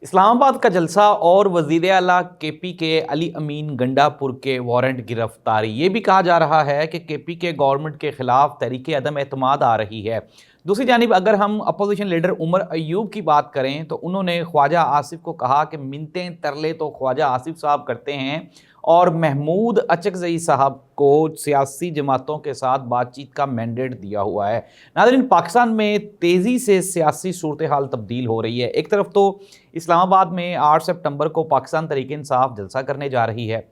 इस्लामाबाद का जलसा और वज़ीर आला केपी के अली अमीन गंडापुर के वारंट गिरफ्तारी। ये भी कहा जा रहा है कि केपी के गवर्नमेंट के खिलाफ तहरीक अदम एतमाद आ रही है। दूसरी जानिब अगर हम अपोजिशन लीडर उमर अयूब की बात करें तो उन्होंने ख्वाजा आसिफ को कहा कि मिन्नतें तरले तो ख्वाजा आसिफ साहब करते हैं और महमूद अचकज़ई साहब को सियासी जमातों के साथ बातचीत का मैंडेट दिया हुआ है। नाज़रीन, पाकिस्तान में तेज़ी से सियासी सूरत हाल तब्दील हो रही है। एक तरफ तो इस्लामाबाद में 8 सितंबर को पाकिस्तान तहरीक इंसाफ जलसा करने जा रही है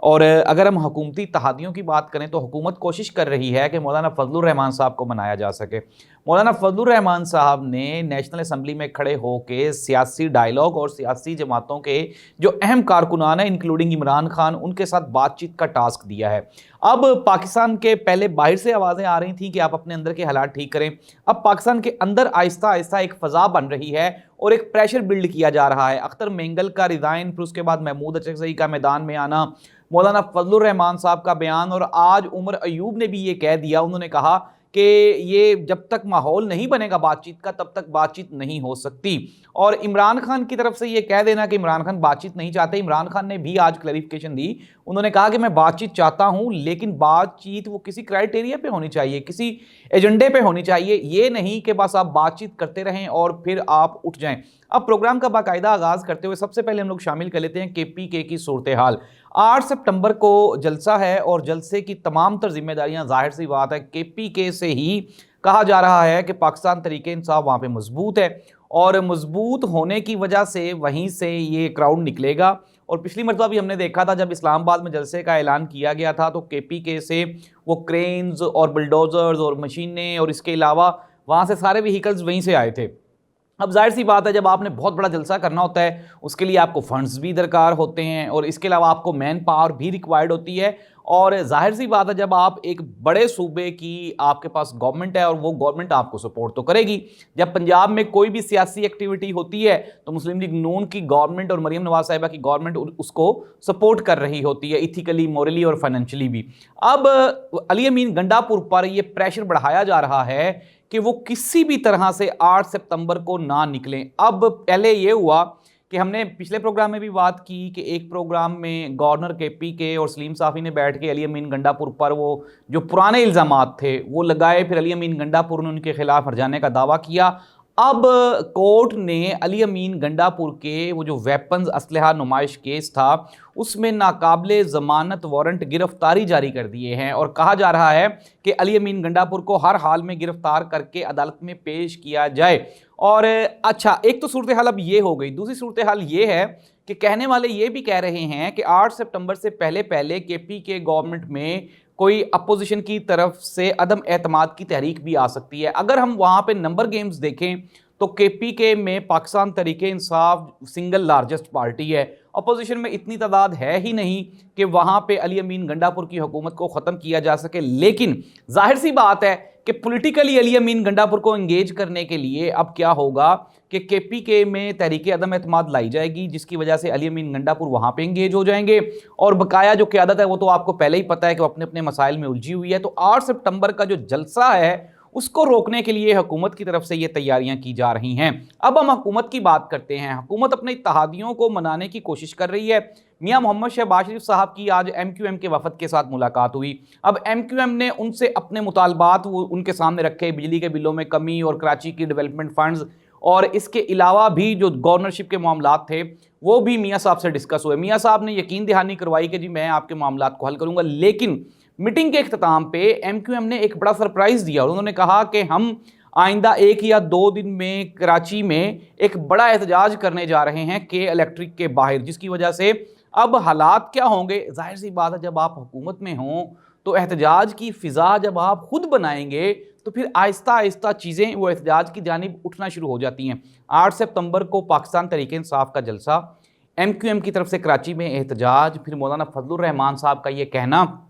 और अगर हम हुकूमती तहादियों की बात करें तो हुकूमत कोशिश कर रही है कि मौलाना फजलुर रहमान साहब को मनाया जा सके। मौलाना फजलुर रहमान साहब ने नेशनल असम्बली में खड़े होकर सियासी डायलॉग और सियासी जमातों के जो अहम कारकुनान हैं इंक्लूडिंग इमरान खान, उनके साथ बातचीत का टास्क दिया है। अब पाकिस्तान के पहले बाहर से आवाज़ें आ रही थीं कि आप अपने अंदर के हालात ठीक करें। अब पाकिस्तान के अंदर आहिस्ता आहिस्ता एक फ़ज़ा बन रही है और एक प्रेशर बिल्ड किया जा रहा है। अख्तर मेंगल का रिज़ाइन, फिर उसके बाद महमूद अचकज़ई का मैदान में आना, मौलाना फजलुर रहमान साहब का बयान और आज उमर अयूब ने भी ये कह दिया। उन्होंने कहा कि ये जब तक माहौल नहीं बनेगा बातचीत का तब तक बातचीत नहीं हो सकती। और इमरान खान की तरफ से ये कह देना कि इमरान खान बातचीत नहीं चाहते, इमरान खान ने भी आज क्लैरिफिकेशन दी। उन्होंने कहा कि मैं बातचीत चाहता हूं लेकिन बातचीत वो किसी क्राइटेरिया पे होनी चाहिए, किसी एजेंडे पे होनी चाहिए, ये नहीं कि बस आप बातचीत करते रहें और फिर आप उठ जाएं। अब प्रोग्राम का बाकायदा आगाज़ करते हुए सबसे पहले हम लोग शामिल कर लेते हैं KPK की सूरत हाल। 8 सितंबर को जलसा है और जलसे की तमाम तर जिम्मेदारियां जाहिर सी बात है KPK से ही कहा जा रहा है कि पाकिस्तान तहरीक इंसाफ वहाँ पे मजबूत है और मजबूत होने की वजह से वहीं से ये क्राउड निकलेगा। और पिछली मरतबा भी हमने देखा था जब इस्लामाबाद में जलसे का ऐलान किया गया था तो KPK से वो क्रेन्स और बुलडोज़र्स और मशीनें और इसके अलावा वहाँ से सारे व्हीकल्स वहीं से आए थे। अब जाहिर सी बात है जब आपने बहुत बड़ा जलसा करना होता है उसके लिए आपको फंड्स भी दरकार होते हैं और इसके अलावा आपको मैन पावर भी रिक्वायर्ड होती है। और जाहिर सी बात है जब आप एक बड़े सूबे की आपके पास गवर्नमेंट है और वो गवर्नमेंट आपको सपोर्ट तो करेगी। जब पंजाब में कोई भी सियासी एक्टिविटी होती है तो मुस्लिम लीग नून की गवर्नमेंट और मरीम नवाज साहिबा की गवर्नमेंट उसको सपोर्ट कर रही होती है, इथिकली, मोरली और फाइनेंशियली भी। अब अली अमीन गंडापुर पर यह प्रेशर बढ़ाया जा रहा है कि वो किसी भी तरह से 8 सितंबर को ना निकलें। अब पहले ये हुआ कि हमने पिछले प्रोग्राम में भी बात की कि एक प्रोग्राम में गवर्नर KPK और सलीम साफ़ी ने बैठ के अली अमीन गंडापुर पर वो जो पुराने इल्ज़ामात थे वो लगाए, फिर अली अमीन गंडापुर ने उनके खिलाफ हर्जाने का दावा किया। अब कोर्ट ने अली अमीन गंडापुर के वो जो वेपन्स असलहा नुमाइश केस था उसमें नाकाबिले ज़मानत वारंट गिरफ्तारी जारी कर दिए हैं और कहा जा रहा है कि अली अमीन गंडापुर को हर हाल में गिरफ्तार करके अदालत में पेश किया जाए। और अच्छा, एक तो सूरत हाल अब ये हो गई। दूसरी सूरत हाल ये है कि कहने वाले ये भी कह रहे हैं कि 8 सितंबर से पहले पहले KPK गवर्नमेंट में कोई अपोजिशन की तरफ से अदम एतमाद की तहरीक भी आ सकती है। अगर हम वहाँ पे नंबर गेम्स देखें तो KPK में Pakistan Tehreek Insaf single largest party है। अपोजिशन में इतनी तादाद है ही नहीं कि वहाँ पे अली अमीन गंडापुर की हुकूमत को ख़त्म किया जा सके, लेकिन जाहिर सी बात है कि पॉलिटिकली अली अमीन गंडापुर को एंगेज करने के लिए अब क्या होगा कि KPK में तहरीक अदम एतमाद लाई जाएगी जिसकी वजह से अली अमीन गंडापुर वहाँ पे एंगेज हो जाएंगे और बकाया जो क़यादत है वो तो आपको पहले ही पता है कि वो अपने अपने मसाइल में उलझी हुई है। तो 8 सितंबर का जो जलसा है उसको रोकने के लिए हुकूमत की तरफ से ये तैयारियां की जा रही हैं। अब हम हुकूमत की बात करते हैं। हुकूमत अपने इत्तेहादियों को मनाने की कोशिश कर रही है। मियां मोहम्मद शहबाज शरीफ साहब की आज MQM के वफद के साथ मुलाकात हुई। अब MQM ने उनसे अपने मुतालबात वो उनके सामने रखे, बिजली के बिलों में कमी और कराची की डेवलपमेंट फंड्स और इसके अलावा भी जो गवर्नरशिप के मामलात थे वो भी मियाँ साहब से डिस्कस हुए। मियाँ साहब ने यकीन दहानी करवाई कि जी मैं आपके मामलात को हल करूँगा, लेकिन मीटिंग के इख्तिताम पे MQM ने एक बड़ा सरप्राइज़ दिया और उन्होंने कहा कि हम आइंदा 1 या 2 दिन में कराची में एक बड़ा एहतजाज करने जा रहे हैं K इलेक्ट्रिक के बाहर, जिसकी वजह से अब हालात क्या होंगे। जाहिर सी बात है जब आप हुकूमत में हों तो एहतजाज की फ़िज़ा जब आप खुद बनाएंगे तो फिर आहिस्ता आहिस्ता चीज़ें वो एहतजाज की जानिब उठना शुरू हो जाती हैं। 8 सितंबर को पाकिस्तान तहरीक इंसाफ का जलसा, MQM की तरफ से कराची में एहतजाज, फिर मौलाना फजलुर रहमान साहब का ये कहना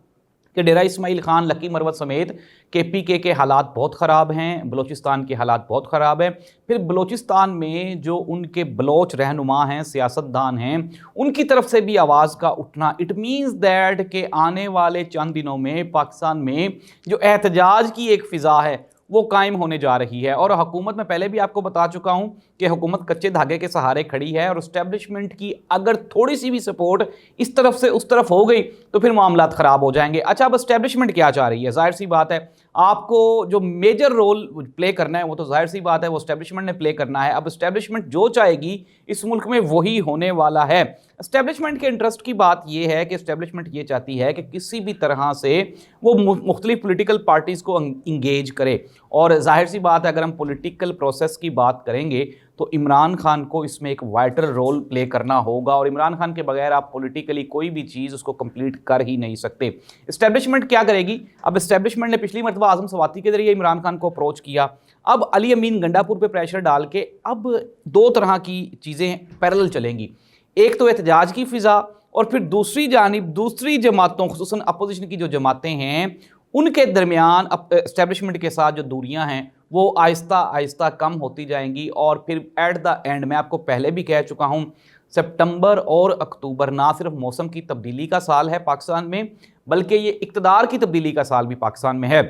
कि डेरा इस्माइल खान, लकी मरवत समेत KPK के हालात बहुत ख़राब हैं, बलोचिस्तान के हालात बहुत ख़राब हैं। फिर बलोचिस्तान में जो उनके बलोच रहनुमा हैं, सियासतदान हैं, उनकी तरफ से भी आवाज़ का उठना। इट मीन्स दैट कि आने वाले चंद दिनों में पाकिस्तान में जो एहतजाज की एक फ़िज़ा है वो कायम होने जा रही है। और हुकूमत में पहले भी आपको बता चुका हूं कि हुकूमत कच्चे धागे के सहारे खड़ी है और इस्टेब्लिशमेंट की अगर थोड़ी सी भी सपोर्ट इस तरफ से उस तरफ हो गई तो फिर मामला ख़राब हो जाएंगे। अच्छा, अब इस्टेब्लिशमेंट क्या चाह रही है? जाहिर सी बात है आपको जो मेजर रोल प्ले करना है वो तो जाहिर सी बात है वो इस्टेब्लिशमेंट ने प्ले करना है। अब इस्टेब्लिशमेंट जो चाहेगी इस मुल्क में वही होने वाला है। इस्टेब्लिशमेंट के इंटरेस्ट की बात यह है कि इस्टेब्लिशमेंट ये चाहती है कि किसी भी तरह से वो मुख्तलिफ पोलिटिकल पार्टीज़ को इंगेज करे। और जाहिर सी बात है अगर हम पॉलिटिकल प्रोसेस की बात करेंगे तो इमरान खान को इसमें एक वाइटल रोल प्ले करना होगा और इमरान खान के बगैर आप पॉलिटिकली कोई भी चीज़ उसको कंप्लीट कर ही नहीं सकते। इस्टेब्लिशमेंट क्या करेगी? अब इस्टेब्लिशमेंट ने पिछली मरतबा आज़म सवाती के जरिए इमरान खान को अप्रोच किया, अब अली अमीन गंडापुर पे प्रेशर डाल के अब दो तरह की चीज़ें पैरेलल चलेंगी। एक तो एहतजाज की फ़िज़ा और फिर दूसरी जानिब दूसरी जमातों खुसूसन अपोजिशन की जो जमातें हैं उनके दरमियान इस्टेब्लिशमेंट के साथ जो दूरियां हैं वो आहिस्ता आहिस्ता कम होती जाएंगी। और फिर एट द एंड मैं आपको पहले भी कह चुका हूं, सितंबर और अक्टूबर ना सिर्फ मौसम की तब्दीली का साल है पाकिस्तान में, बल्कि ये इक़्तिदार की तब्दीली का साल भी पाकिस्तान में है।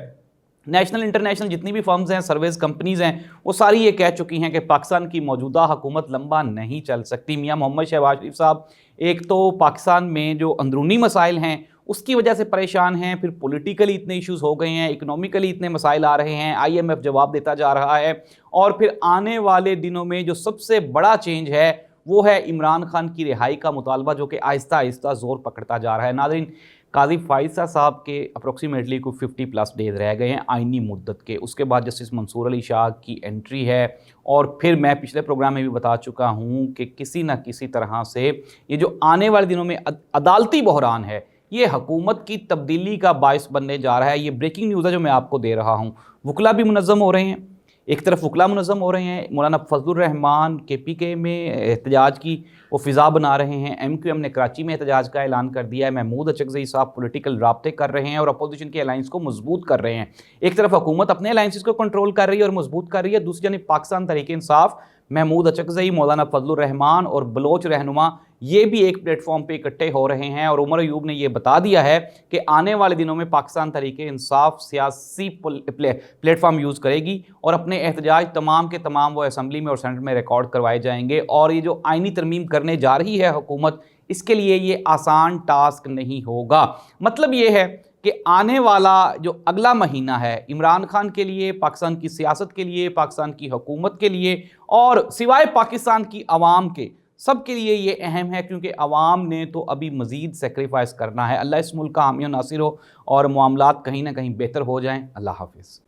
नेशनल इंटरनेशनल जितनी भी फर्म्स हैं, सर्विस कंपनीज़ हैं, वो सारी ये कह चुकी हैं कि पाकिस्तान की मौजूदा हुकूमत लंबा नहीं चल सकती। मियां मोहम्मद शहबाज शरीफ साहब एक तो पाकिस्तान में जो अंदरूनी मसाइल हैं उसकी वजह से परेशान हैं, फिर पॉलिटिकली इतने इश्यूज़ हो गए हैं, इकोनॉमिकली इतने मसाइल आ रहे हैं, IMF जवाब देता जा रहा है। और फिर आने वाले दिनों में जो सबसे बड़ा चेंज है वो है इमरान खान की रिहाई का मुतालबा, जो कि आहिस्ता आहिस्ता ज़ोर पकड़ता जा रहा है। नाज़रीन, काजी फ़ाइज़ा साहब के अप्रोक्सीमेटली कोई 50+ डेज़ रह गए हैं आइनी मुद्दत के। उसके बाद जस्टिस मंसूर अली शाह की एंट्री है और फिर मैं पिछले प्रोग्राम में भी बता चुका हूँ कि किसी न किसी तरह से ये जो आने वाले दिनों में अदालती बहरान है ये हुकूमत की तब्दीली का बायस बनने जा रहा है। ये ब्रेकिंग न्यूज़ है जो मैं आपको दे रहा हूँ। वकला भी मुनज़्ज़म हो रहे हैं, एक तरफ वकला मुनज़्ज़म हो रहे हैं, मौलाना फजलुर रहमान KPK में एहतजाज की वो फ़िज़ा बना रहे हैं, MQM ने कराची में एहतजाज का ऐलान कर दिया है, महमूद अचकज़ई साहब पॉलिटिकल राब्ते कर रहे हैं और अपोजिशन के अलाइंस को मजबूत कर रहे हैं। एक तरफ हुकूमत अपने अलाइंसिस को कंट्रोल कर रही है और मजबूत कर रही है, दूसरी जानिब पाकिस्तान तहरीक-ए-इंसाफ, महमूद अचकज़ई, मौलाना फजलुर रहमान और बलोच रहनुमा ये भी एक प्लेटफॉर्म पे इकट्ठे हो रहे हैं। और उमर अयूब ने यह बता दिया है कि आने वाले दिनों में पाकिस्तान तहरीक-ए-इंसाफ सियासी प्लेटफॉर्म यूज़ करेगी और अपने एहतजाज तमाम के तमाम वो असम्बली में और सेनेट में रिकॉर्ड करवाए जाएंगे। और ये जो आइनी तरमीम करने जा रही है हुकूमत, इसके लिए ये आसान टास्क नहीं होगा। मतलब ये है कि आने वाला जो अगला महीना है इमरान खान के लिए, पाकिस्तान की सियासत के लिए, पाकिस्तान की हुकूमत के लिए और सिवाय पाकिस्तान की आवाम के सबके लिए ये अहम है, क्योंकि आवाम ने तो अभी मज़ीद सेक्रीफाइस करना है। अल्लाह इस मुल्क का हामी और नासिर हो और मामलात कहीं ना कहीं बेहतर हो जाएं। अल्लाह हाफिज़।